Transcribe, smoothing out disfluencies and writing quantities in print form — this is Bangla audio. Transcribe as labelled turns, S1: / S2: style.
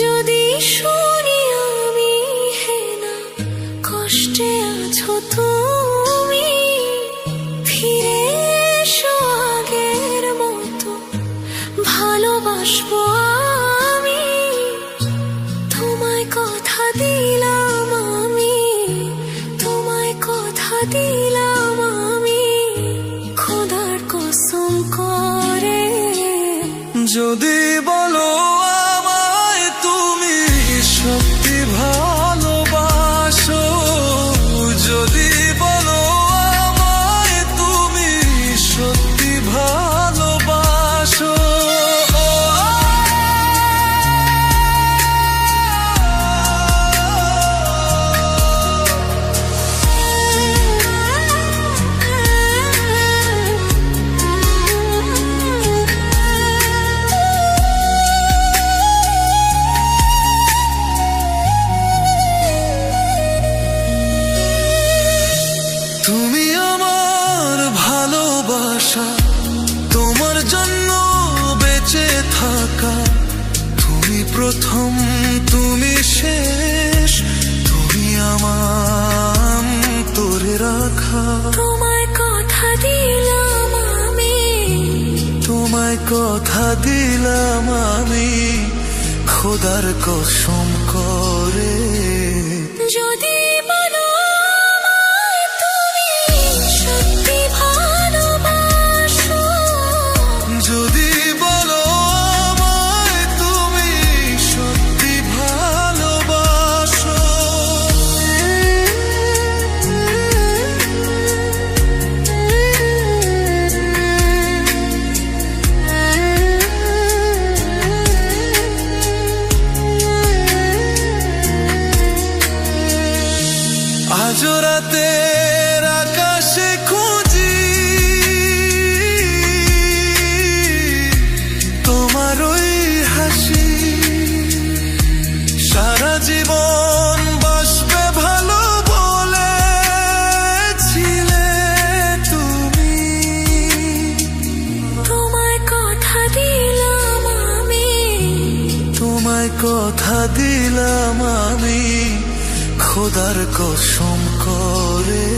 S1: যদি শুনি আমি হেনা কষ্টে আছো তুমি, ফিরে এসো আগের মতো ভালোবাসবো আমি। তোমায় কথা দিলাম আমি, তোমায় কথা দিলাম আমি, খোদার কসম করে।
S2: যদি বলো আমায় তুমি সত্যি ভালোবাসো, যদি বলো আমায় তুমি সত্যি ভালোবাসো, তুমি আমার ভালোবাসা, তোমার জন্য বেঁচে থাকা, তুমি প্রথম তুমি শেষ, তুমি আমার তোরে রাখা।
S1: তোমায় কথা দিলাম আমি,
S2: তোমায় কথা দিলাম আমি, খোদার কসম করে।
S1: যদি বলো আমায় তুমি সত্যি ভালোবাসো,
S2: যদি বলো আমায় তুমি সত্যি ভালোবাসো, আজ রাতের আকাশে খুঁজি তোমার ওই হাসি, সারা জীবন বাসবে ভালো বলেছিলে তুমি।
S1: তোমায় কথা দিলাম আমি,
S2: তোমায় কথা দিলাম আমি, খোদার কসম করে।